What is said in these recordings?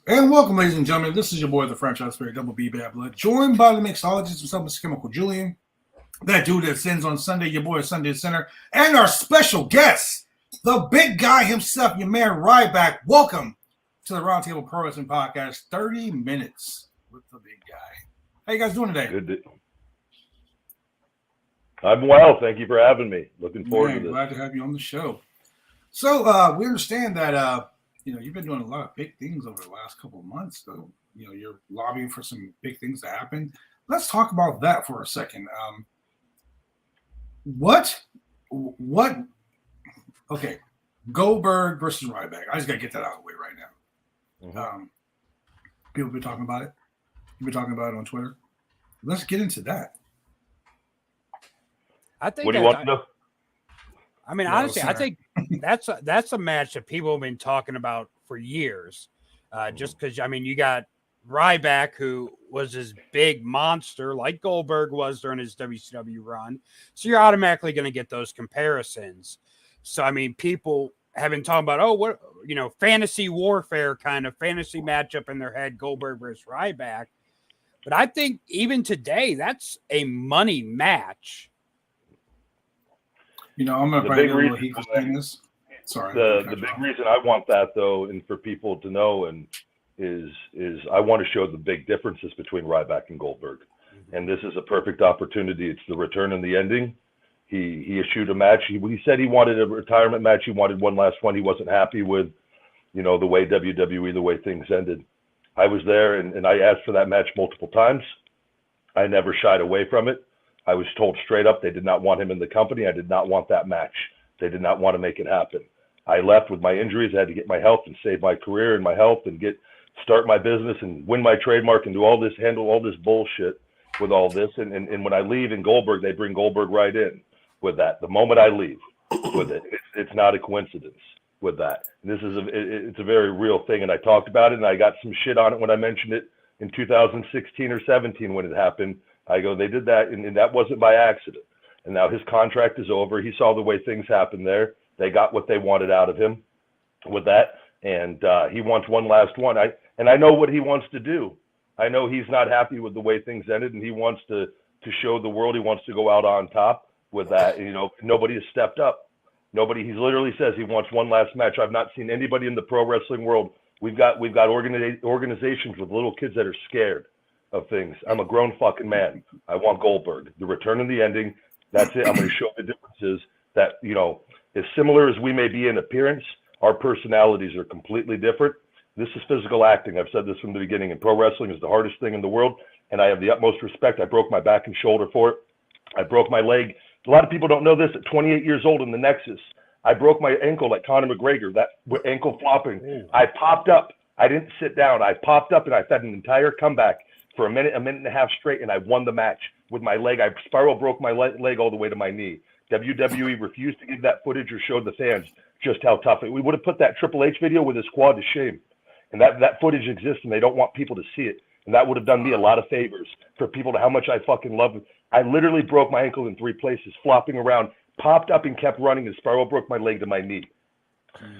And welcome, ladies and gentlemen. This is your boy, the franchise spirit, Double B Bad Blood, joined by the mixologist himself, Mr. Chemical Julian, that dude that sins on Sunday, your boy, Sunday Center, and our special guest, the big guy himself, your man Ryback. Welcome to the Roundtable Pro Wrestling Podcast, 30 minutes with the big guy. How you guys doing today? Good. I'm well. Thank you for having me. Looking forward to this. Glad to have you on the show. So we understand that you've been doing a lot of big things over the last couple of months. So, you're lobbying for some big things to happen. Let's talk about that for a second. Okay, Goldberg versus Ryback. I just got to get that out of the way right now. Mm-hmm. People have been talking about it. You've been talking about it on Twitter. Let's get into that. I think. What do you want to know? I mean, honestly, I think that's a match that people have been talking about for years. Just because, you got Ryback, who was this big monster like Goldberg was during his WCW run. So you're automatically going to get those comparisons. So, people have been talking about, fantasy warfare kind of fantasy matchup in their head, Goldberg versus Ryback. But I think even today, that's a money match. I'm going to probably do a little heat behind this. Sorry. The big reason I want that, though, and for people to know, is I want to show the big differences between Ryback and Goldberg. Mm-hmm. And this is a perfect opportunity. It's the return and the ending. He issued a match. He said he wanted a retirement match. He wanted one last one. He wasn't happy with, the way WWE, the way things ended. I was there, and I asked for that match multiple times. I never shied away from it. I was told straight up they did not want him in the company. I did not want that match. They did not want to make it happen. I left with my injuries. I had to get my health and save my career and my health and start my business and win my trademark and do all this, handle all this bullshit with all this. And when I leave in Goldberg, they bring Goldberg right in with that. The moment I leave with it, it's not a coincidence with that. And this is it's a very real thing. And I talked about it, and I got some shit on it when I mentioned it in 2016 or 17 when it happened. I go, they did that, and that wasn't by accident. And now his contract is over. He saw the way things happened there. They got what they wanted out of him with that, and he wants one last one. I know what he wants to do. I know he's not happy with the way things ended, and he wants to show the world he wants to go out on top with that. And, nobody has stepped up. Nobody. He literally says he wants one last match. I've not seen anybody in the pro wrestling world. We've got organizations with little kids that are scared of things. I'm a grown fucking man. I want Goldberg. The return and the ending. That's it. I'm going to show the differences that, as similar as we may be in appearance, our personalities are completely different. This is physical acting. I've said this from the beginning, and pro wrestling is the hardest thing in the world, and I have the utmost respect. I broke my back and shoulder for it. I broke my leg. A lot of people don't know this. At 28 years old in the Nexus, I broke my ankle like Conor McGregor, that ankle flopping. Ooh. I popped up. I didn't sit down. I popped up, and I had an entire comeback for a minute and a half straight, and I won the match with my leg. I spiral broke my leg all the way to my knee. WWE refused to give that footage or show the fans just how tough it. We would have put that Triple H video with his quad to shame. And that footage exists, and they don't want people to see it. And that would have done me a lot of favors for people to how much I fucking love it. I literally broke my ankle in 3 places, flopping around, popped up and kept running, and spiral broke my leg to my knee.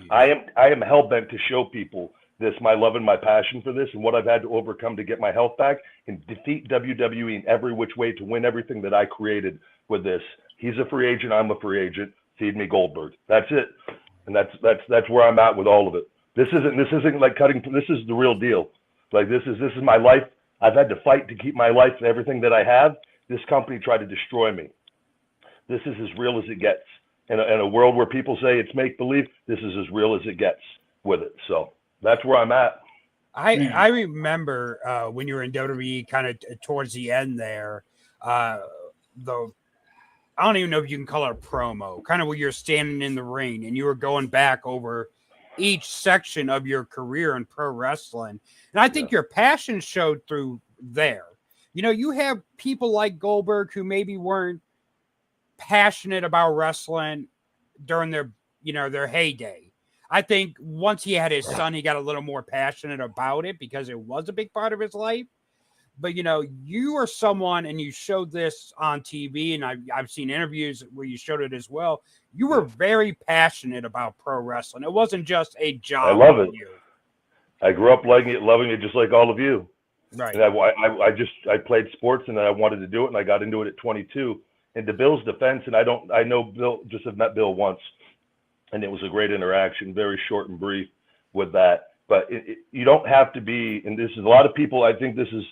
I am hell-bent to show people this, my love and my passion for this, and what I've had to overcome to get my health back and defeat WWE in every which way to win everything that I created with this. He's a free agent. I'm a free agent. Feed me Goldberg. That's it. And that's where I'm at with all of it. This isn't like cutting. This is the real deal. Like this is my life. I've had to fight to keep my life and everything that I have. This company tried to destroy me. This is as real as it gets. In a world where people say it's make believe, this is as real as it gets with it. So that's where I'm at. I remember when you were in WWE, kind of towards the end there. I don't even know if you can call it a promo, kind of where you're standing in the ring and you were going back over each section of your career in pro wrestling. And I think your passion showed through there. You know, you have people like Goldberg who maybe weren't passionate about wrestling during their heyday. I think once he had his son, he got a little more passionate about it because it was a big part of his life. But, you know, you are someone, and you showed this on TV, and I've seen interviews where you showed it as well. You were very passionate about pro wrestling. It wasn't just a job. I love it. I grew up loving it just like all of you. Right. And I played sports, and I wanted to do it, and I got into it at 22. And to Bill's defense, and I know Bill, just have met Bill once, and it was a great interaction, very short and brief with that. But you don't have to be, and this is a lot of people, I think this is,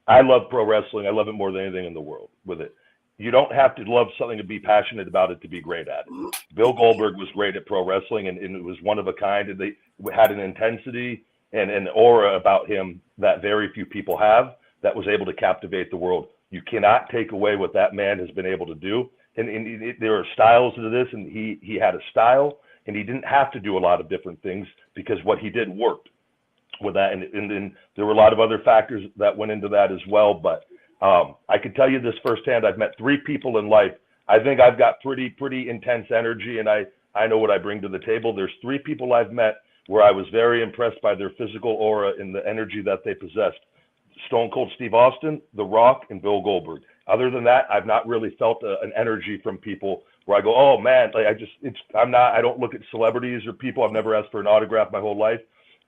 I love pro wrestling. I love it more than anything in the world with it. You don't have to love something to be passionate about it to be great at it. Bill Goldberg was great at pro wrestling, and it was one of a kind, and they had an intensity and an aura about him that very few people have that was able to captivate the world. You cannot take away what that man has been able to do. And there are styles to this, and he had a style, and he didn't have to do a lot of different things because what he did worked with that. And then there were a lot of other factors that went into that as well. But I can tell you this firsthand. I've met 3 people in life. I think I've got pretty intense energy, and I know what I bring to the table. There's 3 people I've met where I was very impressed by their physical aura and the energy that they possessed. Stone Cold Steve Austin, The Rock, and Bill Goldberg. Other than that, I've not really felt an energy from people where I go, oh man, like I don't look at celebrities or people. I've never asked for an autograph my whole life.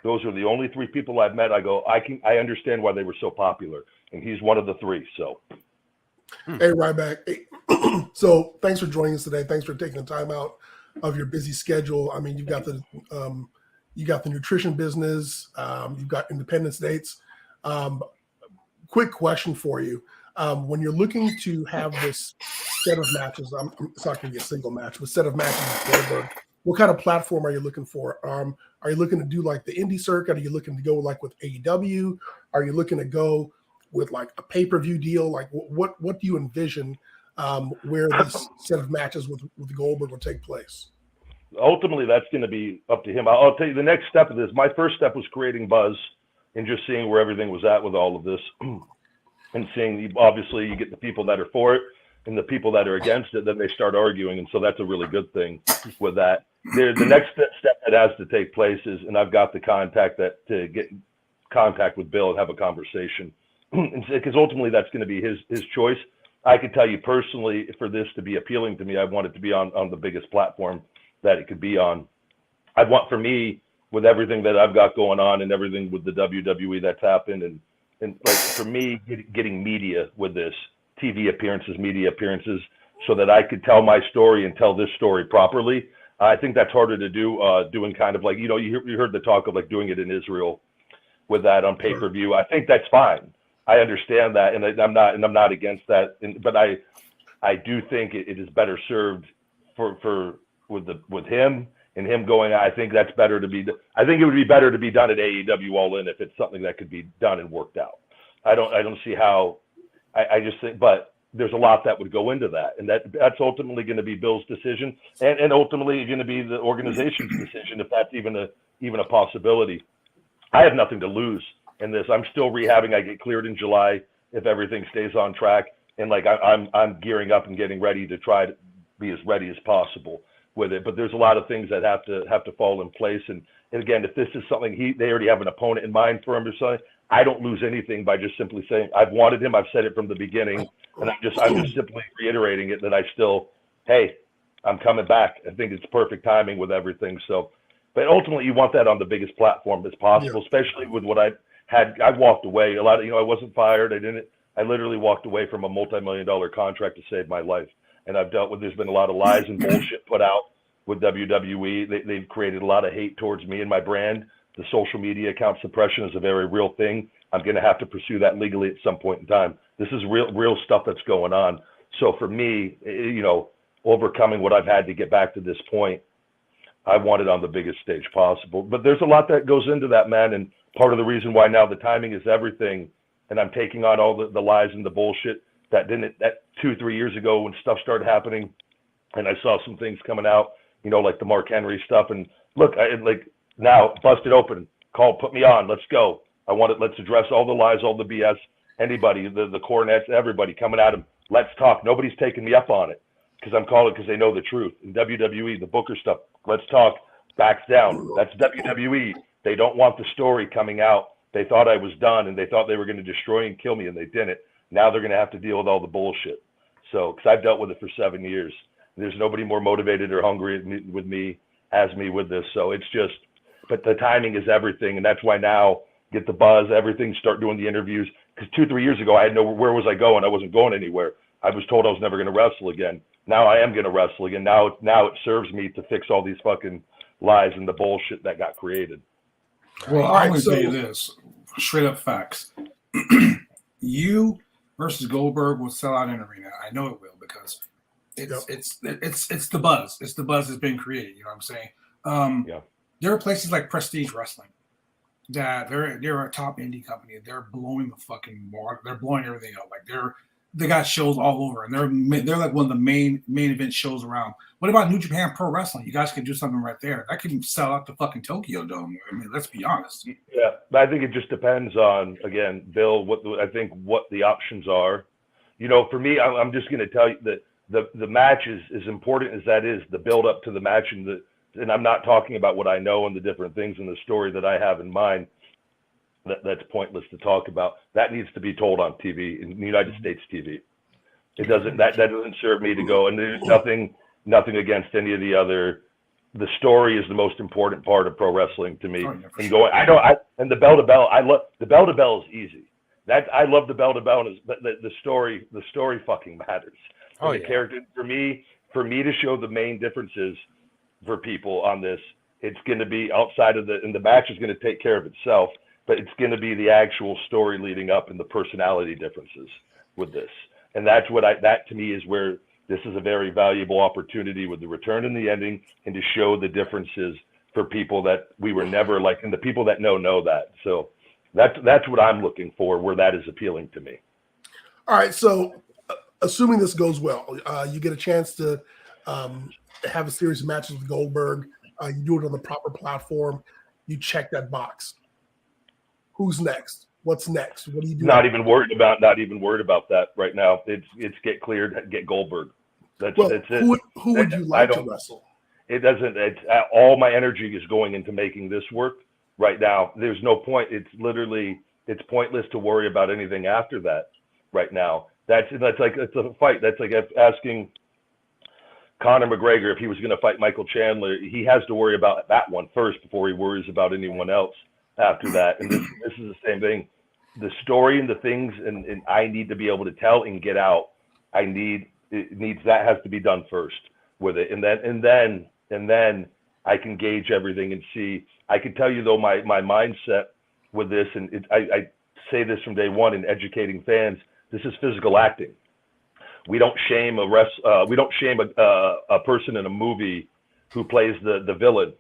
Those are the only 3 people I've met. I go, I understand why they were so popular, and he's one of the 3. So, hey Ryback, hey. So thanks for joining us today. Thanks for taking the time out of your busy schedule. I mean, you've got the nutrition business, you've got independence dates. Quick question for you. When you're looking to have this set of matches, it's not going to be a single match, but set of matches with Goldberg, what kind of platform are you looking for? Are you looking to do like the indie circuit? Are you looking to go like with AEW? Are you looking to go with like a pay-per-view deal? Like what do you envision where this set of matches with Goldberg will take place? Ultimately, that's going to be up to him. I'll tell you the next step of this. My first step was creating buzz and just seeing where everything was at with all of this. And seeing, obviously, you get the people that are for it and the people that are against it, then they start arguing. And so that's a really good thing with that. The next step that has to take place is, and I've got the contact to get contact with Bill and have a conversation. Because ultimately that's going to be his choice. I can tell you personally, for this to be appealing to me, I want it to be on the biggest platform that it could be on. I want, for me, with everything that I've got going on and everything with the WWE that's happened, and like for me, getting media with this, TV appearances, media appearances, so that I could tell my story and tell this story properly. I think that's harder to do, doing kind of like, you heard the talk of like doing it in Israel with that on pay-per-view. I think that's fine. I understand that, and I'm not against that. But I do think it is better served with him and him going. I think that's better to be. I think it would be better to be done at AEW All In if it's something that could be done and worked out. I don't see how. I just think, but there's a lot that would go into that, and that's ultimately going to be Bill's decision, and ultimately going to be the organization's decision if that's even a possibility. I have nothing to lose in this. I'm still rehabbing. I get cleared in July if everything stays on track, and like I'm gearing up and getting ready to try to be as ready as possible with it. But there's a lot of things that have to fall in place. And again, if this is something they already have an opponent in mind for him or something, I don't lose anything by just simply saying I've wanted him. I've said it from the beginning, and I'm just simply reiterating it that I'm coming back. I think it's perfect timing with everything. So, but ultimately, you want that on the biggest platform as possible, especially with what I've walked away a lot. I wasn't fired. I literally walked away from a multi-million-dollar contract to save my life. And I've dealt with, there's been a lot of lies and bullshit put out with WWE. They've created a lot of hate towards me and my brand. The social media account suppression is a very real thing. I'm going to have to pursue that legally at some point in time. This is real stuff that's going on. So for me, you know, overcoming what I've had to get back to this point, I want it on the biggest stage possible. But there's a lot that goes into that, man. And part of the reason why now the timing is everything, and I'm taking on all the lies and the bullshit that 2-3 years ago when stuff started happening, and I saw some things coming out, you know, like the Mark Henry stuff. And look, now bust it open, put me on, let's go. Let's address all the lies, all the BS, anybody, the Cornets, everybody coming at him. Let's talk. Nobody's taking me up on it because I'm calling because they know the truth. In WWE, the Booker stuff, let's talk, backs down. That's WWE. They don't want the story coming out. They thought I was done, and they thought they were going to destroy and kill me, and they didn't. Now they're going to have to deal with all the bullshit. So, because I've dealt with it for 7 years. There's nobody more motivated or hungry with me as me with this. So it's just, but the timing is everything, and that's why now get the buzz, everything, start doing the interviews. Because 2-3 years ago, I had where was I going? I wasn't going anywhere. I was told I was never going to wrestle again. Now I am going to wrestle again. Now it serves me to fix all these fucking lies and the bullshit that got created. Well, I'm going to tell you this, straight up facts. You versus Goldberg will sell out an arena. I know it will because it's the buzz. It's the buzz that's been created. You know what I'm saying? There are places like Prestige Wrestling that they're a top indie company. They're blowing the fucking water. They're blowing everything up. Like they got shows all over, and they're like one of the main event shows around. What about New Japan Pro Wrestling? You guys could do something right there. That could sell out the fucking Tokyo Dome. I mean, let's be honest. Yeah, but I think it just depends on, again, Bill, what the options are. You know, for me, I'm just going to tell you that the match is as important as that is, the build up to the match, and I'm not talking about what I know and the different things in the story that I have in mind. That's pointless to talk about. That needs to be told on TV, in United States TV. It doesn't. That doesn't serve me to go. And there's nothing against any of the other. The story is the most important part of pro wrestling to me. Oh, yeah, and going, sure. And the bell to bell. I love the bell to bell is easy. I love the bell to bell. But the story fucking matters. Oh, the character for me to show the main differences for people on this. It's going to be outside of and the match is going to take care of itself. But it's going to be the actual story leading up and the personality differences with this. And that's that to me is where this is a very valuable opportunity with the return and the ending, and to show the differences for people that we were never like, and the people that know that. So that's what I'm looking for, where that is appealing to me. All right. So assuming this goes well, you get a chance to have a series of matches with Goldberg. You do it on the proper platform. You check that box. Who's next? What's next? What do you do? Not even worried about that right now. It's get cleared, get Goldberg. That's it. Who would you like to wrestle? It doesn't. It's all my energy is going into making this work right now. There's no point. It's pointless to worry about anything after that right now. It's a fight. That's like asking Conor McGregor if he was going to fight Michael Chandler. He has to worry about that one first before he worries about anyone else after that. And this is the same thing. The story and the things and I need to be able to tell and get out. That has to be done first with it. And then I can gauge everything and see. I can tell you though, my mindset with this, and I say this from day one in educating fans, this is physical acting. We don't shame a person in a movie who plays the villain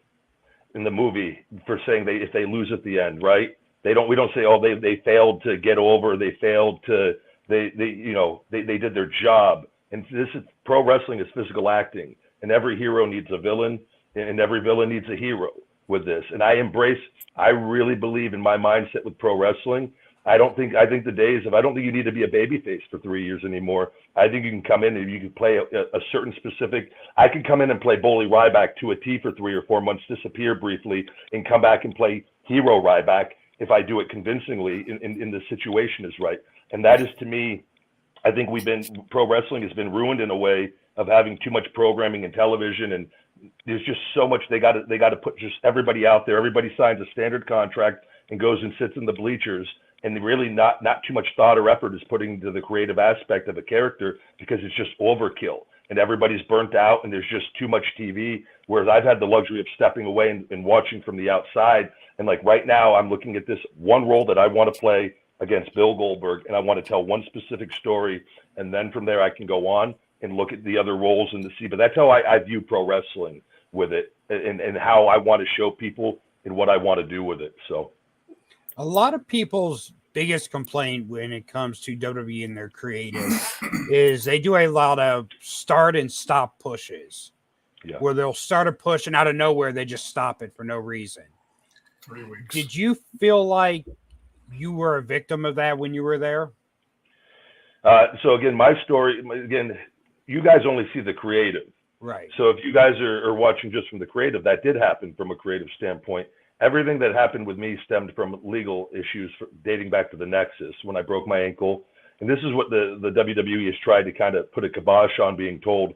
in the movie for saying if they lose at the end, right? We don't say, oh, they failed to get over, they failed to, they did their job. And this is pro wrestling is physical acting, and every hero needs a villain, and every villain needs a hero with this. And I really believe in my mindset with pro wrestling. I think the days of, I don't think you need to be a babyface for 3 years anymore. I think you can come in and you can play a certain specific, I could come in and play Bully Ryback to a T for 3 or 4 months, disappear briefly, and come back and play Hero Ryback if I do it convincingly in the situation is right. And that is, to me, I think pro wrestling has been ruined in a way of having too much programming and television, and there's just so much they got to put just everybody out there. Everybody signs a standard contract and goes and sits in the bleachers and really not too much thought or effort is putting into the creative aspect of a character because it's just overkill and everybody's burnt out and there's just too much TV. Whereas I've had the luxury of stepping away and watching from the outside. And like right now, I'm looking at this one role that I want to play against Bill Goldberg, and I want to tell one specific story. And then from there, I can go on and look at the other roles and to see. But that's how I view pro wrestling with it, and how I want to show people and what I want to do with it. So a lot of people's biggest complaint when it comes to WWE and their creative is they do a lot of start and stop pushes. Yeah. Where they'll start a push and out of nowhere they just stop it for no reason. 3 weeks. Did you feel like you were a victim of that when you were there? So again, my story, you guys only see the creative. Right. So if you guys are watching just from the creative, that did happen from a creative standpoint. Everything that happened with me stemmed from legal issues dating back to the Nexus when I broke my ankle. And this is what the WWE has tried to kind of put a kibosh on being told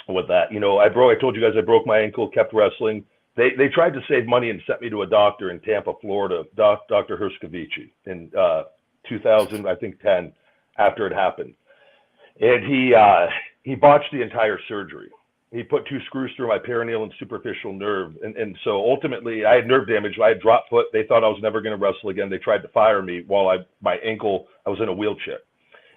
with that. You know, I told you guys I broke my ankle, kept wrestling. They tried to save money and sent me to a doctor in Tampa, Florida, Dr. Herskovici in 2010 after it happened. And he botched the entire surgery. He put 2 screws through my perineal and superficial nerve. And so ultimately I had nerve damage. I had drop foot. They thought I was never going to wrestle again. They tried to fire me while my ankle, I was in a wheelchair.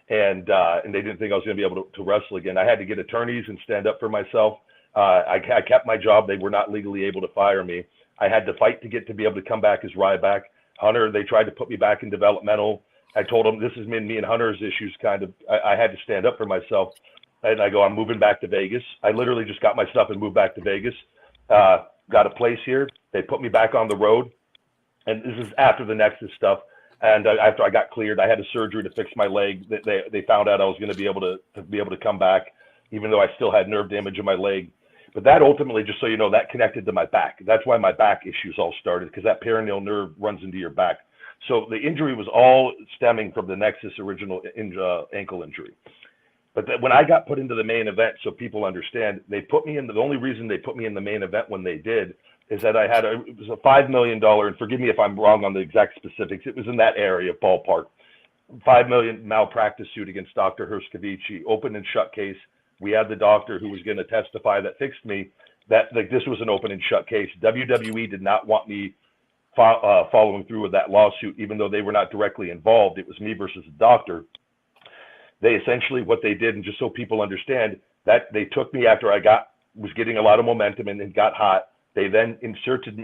And they didn't think I was going to be able to wrestle again. I had to get attorneys and stand up for myself. I kept my job. They were not legally able to fire me. I had to fight to be able to come back as Ryback. Hunter, they tried to put me back in developmental. I told them this is me and Hunter's issues kind of. I had to stand up for myself. And I go, I'm moving back to Vegas. I literally just got my stuff and moved back to Vegas. Got a place here. They put me back on the road. And this is after the Nexus stuff. And after I got cleared, I had a surgery to fix my leg. They found out I was going to be able to come back, even though I still had nerve damage in my leg. But that ultimately, just so you know, that connected to my back. That's why my back issues all started, because that perineal nerve runs into your back. So the injury was all stemming from the Nexus original ankle injury. But when I got put into the main event, so people understand, they put me in. The only reason they put me in the main event when they did is that it was a $5 million, and forgive me if I'm wrong on the exact specifics. It was in that area, ballpark. $5 million malpractice suit against Dr. Herskovici, open and shut case. We had the doctor who was going to testify that fixed me. That this was an open and shut case. WWE did not want me following through with that lawsuit, even though they were not directly involved. It was me versus the doctor. They essentially, what they did, and just so people understand, that they took me after I was getting a lot of momentum and got hot. They then inserted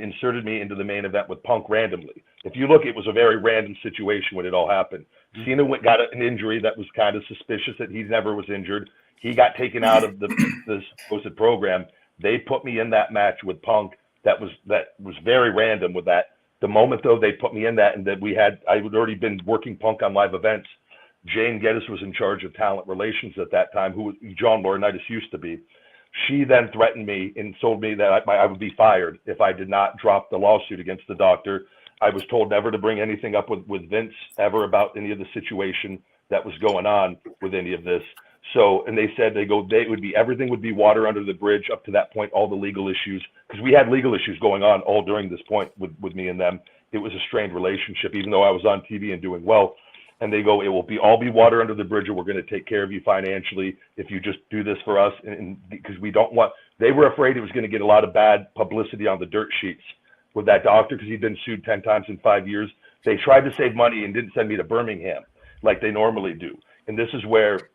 me into the main event with Punk randomly. If you look, it was a very random situation when it all happened. Cena got an injury that was kind of suspicious that he never was injured. He got taken out of the supposed program. They put me in that match with Punk. That was very random with that. The moment though they put me in that, and that I had already been working Punk on live events. Jane Geddes was in charge of talent relations at that time, who John Laurinaitis used to be. She then threatened me and told me that I would be fired if I did not drop the lawsuit against the doctor. I was told never to bring anything up with Vince ever about any of the situation that was going on with any of this. So, and they said, everything would be water under the bridge up to that point, all the legal issues, because we had legal issues going on all during this point with me and them. It was a strained relationship, even though I was on TV and doing well. And they go, it will all be water under the bridge, and we're going to take care of you financially if you just do this for us. And because they were afraid it was going to get a lot of bad publicity on the dirt sheets with that doctor, because he'd been sued 10 times in 5 years. They tried to save money and didn't send me to Birmingham like they normally do. And this is where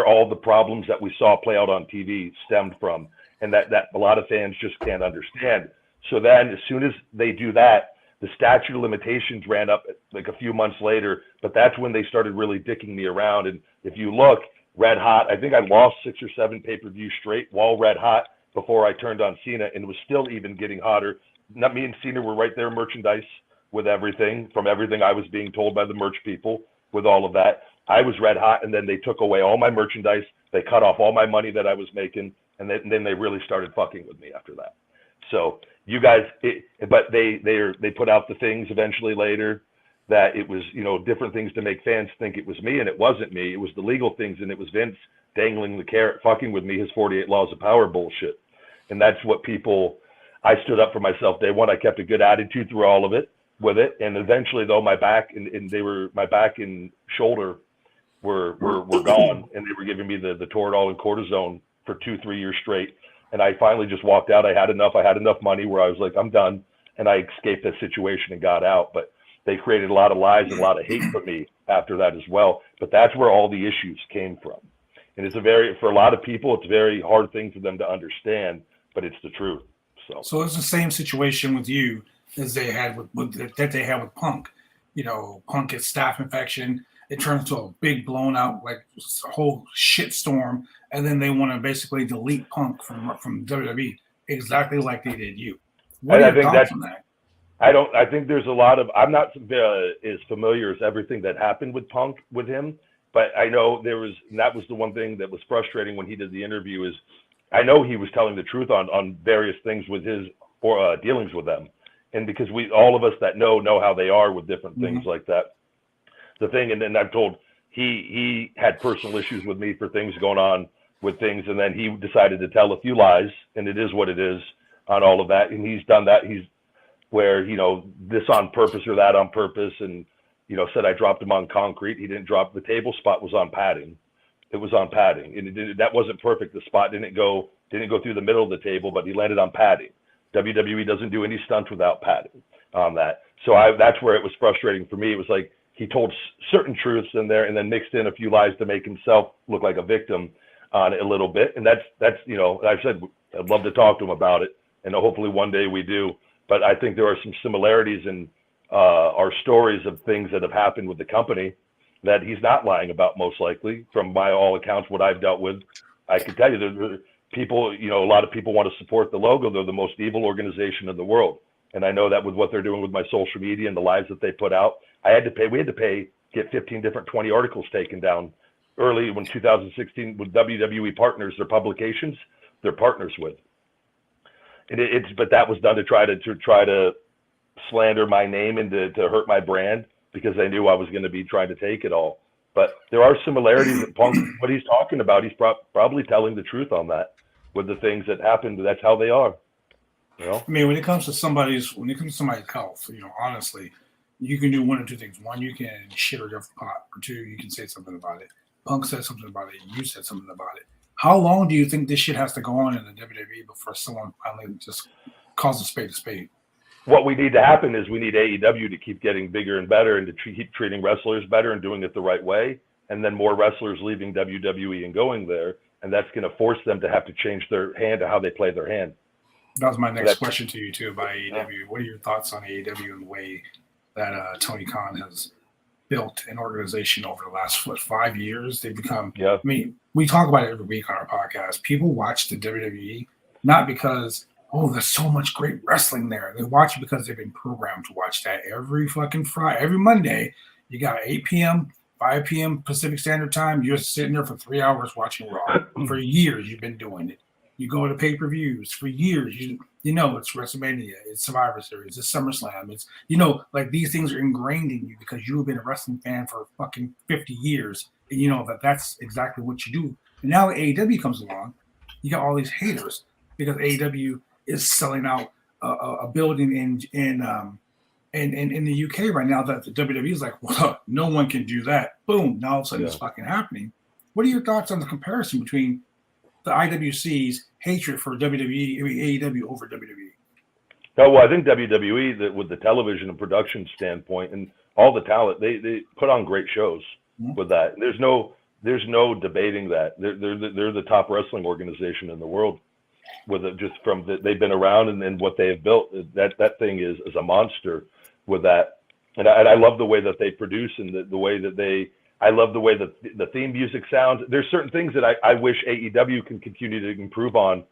all the problems that we saw play out on TV stemmed from, and that a lot of fans just can't understand. So then as soon as they do that, the statute of limitations ran up like a few months later, but that's when they started really dicking me around. And if you look, Red Hot, I think I lost 6 or 7 pay-per-views straight while Red Hot before I turned on Cena, and was still even getting hotter. Not me and Cena were right there merchandise with everything, from everything I was being told by the merch people with all of that. I was red hot, and then they took away all my merchandise. They cut off all my money that I was making, and then they really started fucking with me after that. So you guys, but they put out the things eventually later that it was, different things to make fans think it was me, and it wasn't me. It was the legal things, and it was Vince dangling the carrot, fucking with me, his 48 laws of power bullshit. And that's what I stood up for myself day one. I kept a good attitude through all of it. with it. And eventually, though, my back and shoulder were gone, and they were giving me the Toradol and cortisone for 2-3 years straight. And I finally just walked out. I had enough money where I was like, I'm done. And I escaped that situation and got out. But they created a lot of lies and a lot of hate for me after that as well. But that's where all the issues came from. And for a lot of people, it's a very hard thing for them to understand, but it's the truth. So it's the same situation with you as they had with Punk. You know, Punk gets staph infection. It turns to a big blown out, like a whole shit storm. And then they want to basically delete Punk from WWE exactly like they did you. What are your thoughts on that? I think there's a lot of, I'm not as familiar as everything that happened with Punk with him, but I know that was the one thing that was frustrating when he did the interview is I know he was telling the truth on various things with his dealings with them. And because all of us that know how they are with different things like that. The thing, and then I'm told he had personal issues with me for things going on with things, and then he decided to tell a few lies, and it is what it is on all of that. And he's done that. He's where, this on purpose or that on purpose, and, said I dropped him on concrete. He didn't drop, the table spot was on padding. It was on padding, and that wasn't perfect. The spot didn't go through the middle of the table, but he landed on padding. WWE doesn't do any stunts without padding on that. So that's where it was frustrating for me. It was like he told certain truths in there and then mixed in a few lies to make himself look like a victim on it a little bit. And that's I've said I'd love to talk to him about it, and hopefully one day we do. But I think there are some similarities in our stories of things that have happened with the company that he's not lying about, most likely, from my all accounts, what I've dealt with. I can tell you that people, a lot of people want to support the logo. They're the most evil organization in the world. And I know that with what they're doing with my social media and the lies that they put out, we had to pay, get 15 different 20 articles taken down early when 2016 with WWE partners, their publications, they're partners with. But that was done to try to slander my name and to hurt my brand, because they knew I was going to be trying to take it all. But there are similarities that Punk, what he's talking about, he's probably telling the truth on that with the things that happened. That's how they are. I mean, when it comes to somebody's health, honestly, you can do one or two things. One, you can shit or off the pot. Or two, you can say something about it. Punk said something about it. You said something about it. How long do you think this shit has to go on in the WWE before someone finally just calls a spade a spade? What we need to happen is we need AEW to keep getting bigger and better and to keep treating wrestlers better and doing it the right way. And then more wrestlers leaving WWE and going there. And that's going to force them to have to change their hand to how they play their hand. That was my next question to you, too, about AEW. What are your thoughts on AEW and the way that Tony Khan has built an organization over the last 5 years? They've become, I mean, we talk about it every week on our podcast. People watch the WWE not because, there's so much great wrestling there. They watch it because they've been programmed to watch that every fucking Friday, every Monday. You got 8 p.m., 5 p.m. Pacific Standard Time. You're sitting there for 3 hours watching Raw. For years, you've been doing it. You go to pay-per-views for years. It's WrestleMania, it's Survivor Series, it's SummerSlam. It's, like these things are ingrained in you because you've been a wrestling fan for fucking 50 years. And that's exactly what you do. And now AEW comes along, you got all these haters because AEW is selling out a building in the UK right now that the WWE is like, well, no one can do that. Boom, now all of a sudden it's fucking happening. What are your thoughts on the comparison between the IWC's hatred for AEW over WWE? Oh, well, I think WWE, with the television and production standpoint and all the talent, they put on great shows with that. There's no debating that. They're the top wrestling organization in the world. With it, just from they've been around and what they have built, that thing is a monster with that. And I love the way that they produce and the way that I love the way that the theme music sounds. There's certain things that I wish AEW can continue to improve on,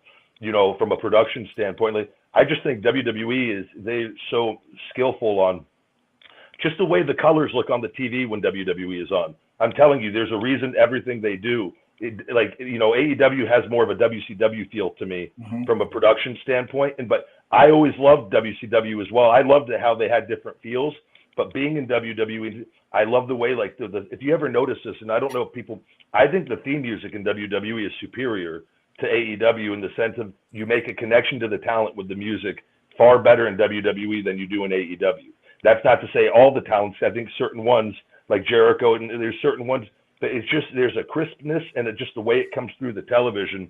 from a production standpoint. Like, I just think WWE they're so skillful on just the way the colors look on the TV when WWE is on. I'm telling you, there's a reason everything they do. AEW has more of a WCW feel to me from a production standpoint. But I always loved WCW as well. I loved how they had different feels. But being in WWE, I love the way, like, if you ever notice this, and I don't know if people, I think the theme music in WWE is superior to AEW in the sense of you make a connection to the talent with the music far better in WWE than you do in AEW. That's not to say all the talents. I think certain ones like Jericho, and there's certain ones that it's just there's a crispness and just the way it comes through the television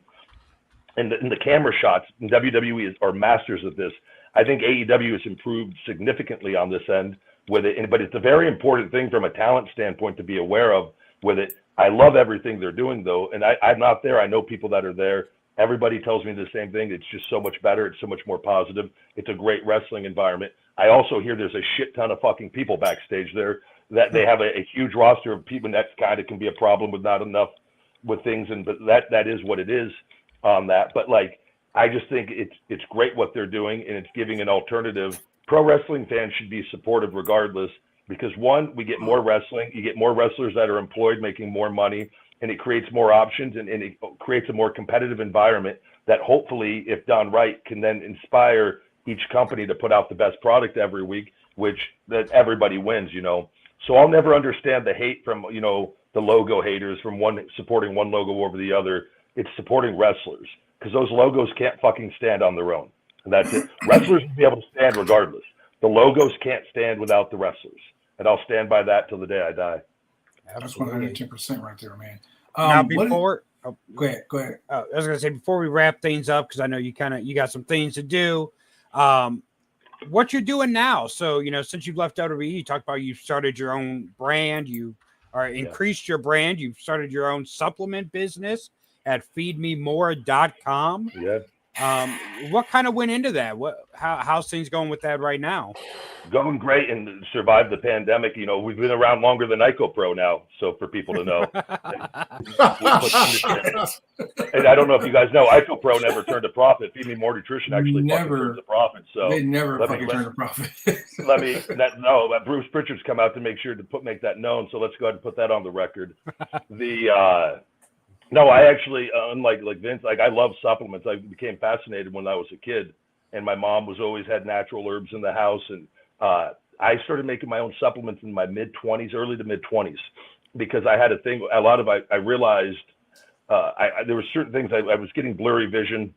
and the camera shots. And WWE are masters of this. I think AEW has improved significantly on this end with it, but it's a very important thing from a talent standpoint to be aware of with it. I love everything they're doing though, and I'm not there. I know people that are there. Everybody tells me the same thing. It's just so much better. It's so much more positive. It's a great wrestling environment. I also hear there's a shit ton of fucking people backstage there, that they have a huge roster of people, and that kind of can be a problem with not enough with things. And but that is what it is on that. But like, I just think it's great what they're doing, and it's giving an alternative. Pro wrestling fans should be supportive regardless, because one, we get more wrestling. You get more wrestlers that are employed, making more money, and it creates more options, and it creates a more competitive environment that hopefully, if done right, can then inspire each company to put out the best product every week, which that everybody wins, you know. So I'll never understand the hate from, you know, the logo haters from one supporting one logo over the other. It's supporting wrestlers, because those logos can't fucking stand on their own. And that's it. Wrestlers will be able to stand regardless. The logos can't stand without the wrestlers. And I'll stand by that till the day I die. That's 110% right there, man. Now, before go ahead. I was going to say, before we wrap things up, because I know you got some things to do. What you're doing now? So, you know, since you've left WWE, you talked about you started your own brand. You increased your brand. You've started your own supplement business at feedmemore.com. Yeah. What kind of went into that? How's things going with that right now? Going great, and survived the pandemic. You know, we've been around longer than Ico Pro now, so for people to know. And I don't know if you guys know, Ico Pro never turned a profit. Feed Me More Nutrition actually fucking turns a profit. So they never fucking turned a profit. Bruce Pritchard's come out to make sure to make that known. So let's go ahead and put that on the record. No, I actually, unlike Vince, like I love supplements. I became fascinated when I was a kid, and my mom was always had natural herbs in the house, and I started making my own supplements in my mid-20s, early to mid-20s, because I had a thing. I realized there were certain things. I was getting blurry vision.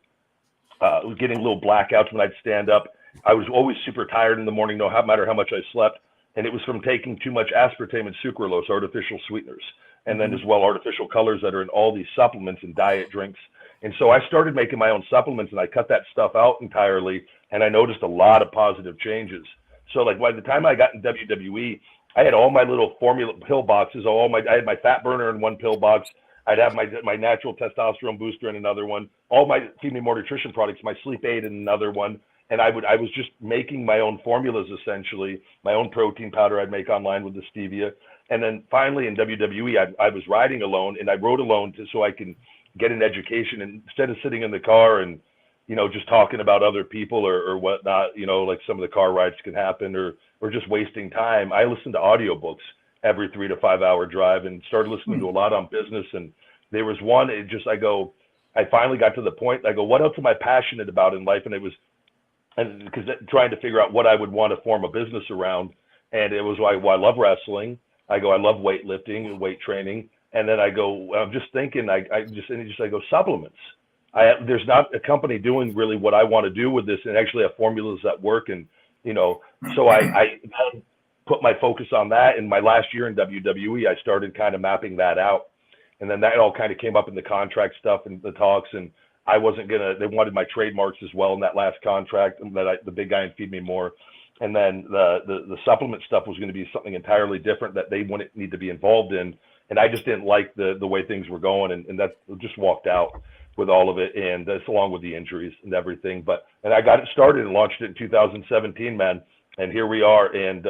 I was getting little blackouts when I'd stand up. I was always super tired in the morning, no matter how much I slept, and it was from taking too much aspartame and sucralose, artificial sweeteners. And then as well, artificial colors that are in all these supplements and diet drinks. And so I started making my own supplements, and I cut that stuff out entirely. And I noticed a lot of positive changes. So like by the time I got in WWE, I had all my little formula pill boxes. I had my fat burner in one pill box. I'd have my natural testosterone booster in another one. All my Feed Me More Nutrition products, my sleep aid in another one. And I was just making my own formulas, essentially, my own protein powder I'd make online with the stevia. And then finally in WWE, I was riding alone, and I rode alone so I can get an education. And instead of sitting in the car and, you know, just talking about other people or whatnot, you know, like some of the car rides can happen or just wasting time, I listened to audiobooks every 3 to 5 hour drive and started listening to a lot on business. And there was one, I finally got to the point, I go, what else am I passionate about in life? And it was, because trying to figure out what I would want to form a business around. And it was why I love wrestling. I go, I love weightlifting and weight training. And then I go, I'm just thinking, I go, supplements. There's not a company doing really what I want to do with this, and actually have formulas that work. And, you know, so I put my focus on that. In my last year in WWE, I started kind of mapping that out. And then that all kind of came up in the contract stuff and the talks. And I wasn't they wanted my trademarks as well in that last contract, and the big guy in Feed Me More. And then the supplement stuff was going to be something entirely different that they wouldn't need to be involved in. And I just didn't like the way things were going, and that just walked out with all of it, and that's along with the injuries and everything. And I got it started and launched it in 2017, man. And here we are. And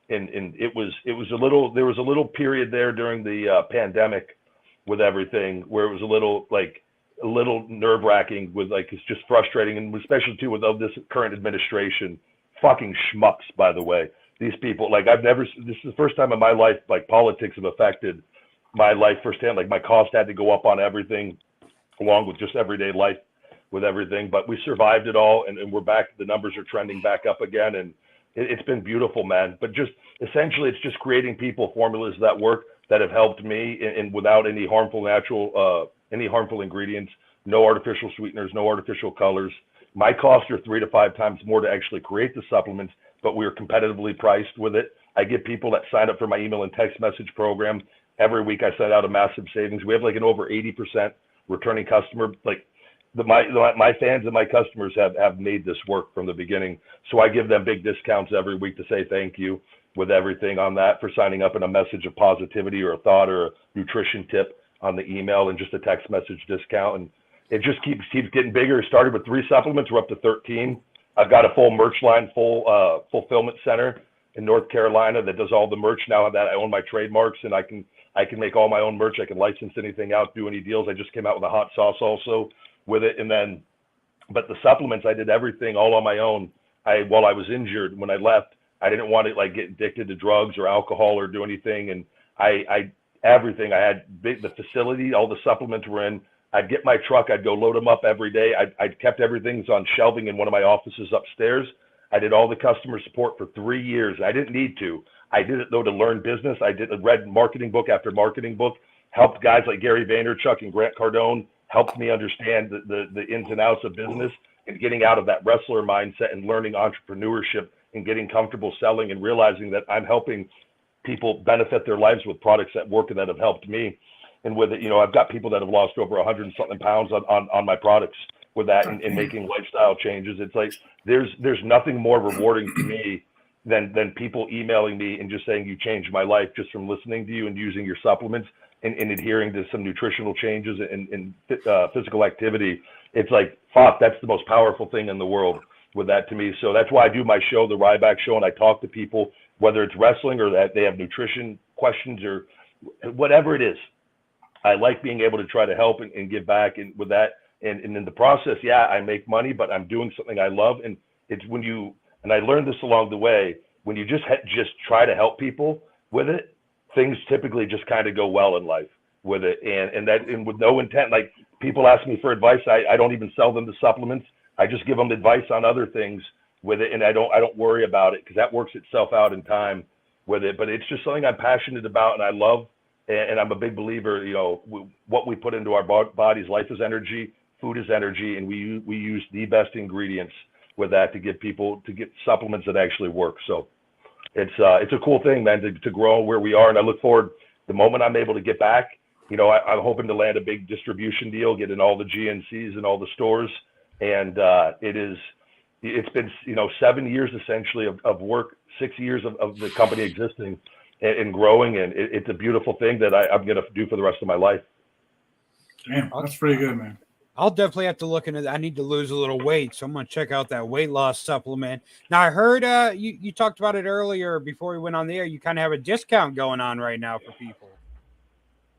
it was there was a little period there during the pandemic with everything where it was a little nerve wracking with it's just frustrating. And especially too with this current administration, fucking schmucks, by the way. These people, this is the first time in my life, politics have affected my life firsthand. My cost had to go up on everything, along with just everyday life with everything. But we survived it all, and we're back. The numbers are trending back up again, and it's been beautiful, man. But just essentially, it's just creating formulas that work, that have helped me, and without any harmful ingredients, no artificial sweeteners, no artificial colors. My costs are 3 to 5 times more to actually create the supplements but we're competitively priced with it. I get people that sign up for my email and text message program. Every week I send out a massive savings. We have like an over 80% returning customer. Like my fans and my customers have made this work from the beginning. So I give them big discounts every week to say thank you with everything on that for signing up in a message of positivity or a thought or a nutrition tip on the email and just a text message discount. And it just keeps getting bigger. It started with 3 supplements. We're up to 13. I've got a full merch line, full fulfillment center in North Carolina that does all the merch now that I own my trademarks, and I can make all my own merch. I can license anything out, do any deals. I just came out with a hot sauce also with it. And then, but the supplements, I did everything all on my own. While I was injured, when I left, I didn't want to like get addicted to drugs or alcohol or do anything. And everything I had, the facility, all the supplements were in. I'd get my truck, I'd go load them up every day. I'd kept everything on shelving in one of my offices upstairs. I did all the customer support for 3 years. I didn't need to. I did it though to learn business. I read marketing book after marketing book, helped guys like Gary Vaynerchuk and Grant Cardone, helped me understand the ins and outs of business and getting out of that wrestler mindset and learning entrepreneurship and getting comfortable selling and realizing that I'm helping people benefit their lives with products that work and that have helped me. And with it, I've got people that have lost over 100 and something pounds on my products with that and making lifestyle changes. It's like there's nothing more rewarding to me than people emailing me and just saying you changed my life just from listening to you and using your supplements and adhering to some nutritional changes and physical activity. It's like, fuck, that's the most powerful thing in the world with that to me. So that's why I do my show, the Ryback Show, and I talk to people, whether it's wrestling or that they have nutrition questions or whatever it is. I like being able to try to help and give back and with that. And in the process, yeah, I make money, but I'm doing something I love. And it's when and I learned this along the way, when you just try to help people with it, things typically just kind of go well in life with it. And with no intent, like people ask me for advice. I don't even sell them the supplements. I just give them advice on other things with it. And I don't worry about it because that works itself out in time with it. But it's just something I'm passionate about and I love. And I'm a big believer, what we put into our bodies, life is energy, food is energy, and we use the best ingredients with that to get supplements that actually work. So it's a cool thing, man, to grow where we are. And I look forward, the moment I'm able to get back, I'm hoping to land a big distribution deal, get in all the GNCs and all the stores. And it's been, 7 years essentially of work, 6 years of the company existing and growing, and it's a beautiful thing that I'm going to do for the rest of my life. Damn, that's pretty good, man. I'll definitely have to look into that. I need to lose a little weight, so I'm going to check out that weight loss supplement. Now, I heard you talked about it earlier before we went on the air. You kind of have a discount going on right now for people.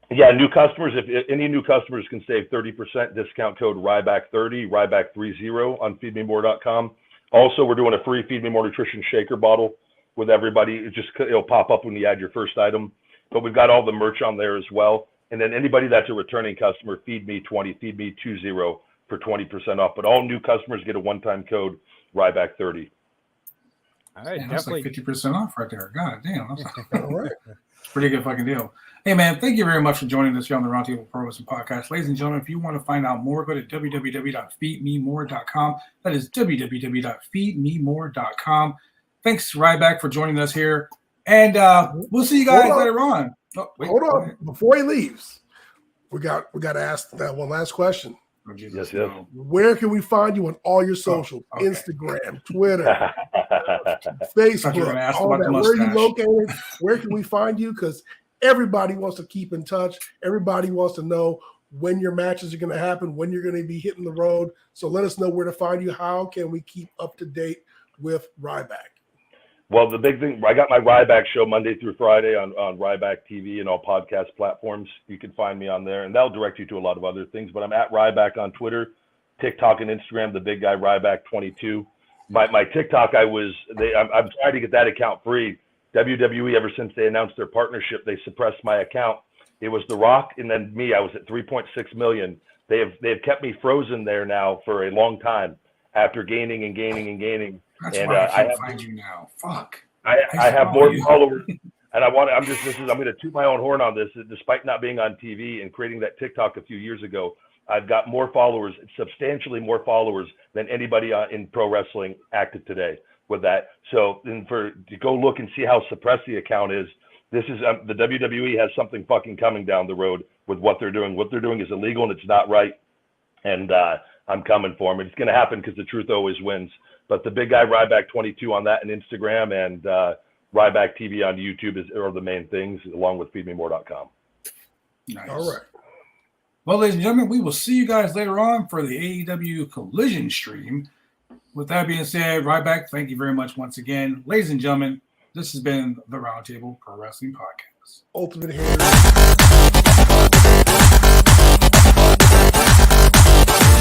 Yeah, new customers, if any new customers can save 30%, discount code Ryback30, Ryback30 on feedmemore.com. Also, we're doing a free Feed Me More Nutrition shaker bottle with everybody. It'll pop up when you add your first item, but we've got all the merch on there as well. And then anybody that's a returning customer, feed me 20, feed me 20 for 20% off. But all new customers get a one-time code Ryback30. All right, that's like 50% off right there. God damn, that's All right. pretty good fucking deal. Hey man, thank you very much for joining us here on the Roundtable Pro Wrestling Podcast. Ladies and gentlemen, if you want to find out more, go to www.feedmemore.com. That is www.feedmemore.com. Thanks, Ryback, for joining us here. And we'll see you guys later on. Oh, wait, hold on. Before he leaves, we got to ask that one last question. Oh, Jesus, yes. no. Where can we find you on all your socials? Okay. Instagram, Twitter, Facebook, all that. Where are you located? Where can we find you? Because everybody wants to keep in touch. Everybody wants to know when your matches are going to happen, when you're going to be hitting the road. So let us know where to find you. How can we keep up to date with Ryback? Well, the big thing, I got my Ryback show Monday through Friday on Ryback TV and all podcast platforms. You can find me on there, and that'll direct you to a lot of other things. But I'm at Ryback on Twitter, TikTok, and Instagram, the big guy Ryback22. My TikTok, I'm trying to get that account free. WWE, ever since they announced their partnership, they suppressed my account. It was The Rock and then me. I was at 3.6 million. They have kept me frozen there now for a long time after gaining and gaining and gaining. That's and why I can't find you now. Fuck. I have more followers, and I'm going to toot my own horn on this. Despite not being on TV and creating that TikTok a few years ago, I've got more followers, substantially more followers than anybody in pro wrestling active today. with that. So to go look and see how suppressed the account is, this is the WWE has something fucking coming down the road with what they're doing. What they're doing is illegal and it's not right. And I'm coming for them. It's going to happen because the truth always wins. But the big guy Ryback 22 on that and Instagram and Ryback TV on YouTube are the main things, along with feedmemore.com. Nice. All right. Well, ladies and gentlemen, we will see you guys later on for the AEW Collision stream. With that being said, Ryback, thank you very much once again. Ladies and gentlemen, this has been the Roundtable Pro Wrestling Podcast. Ultimate Hater.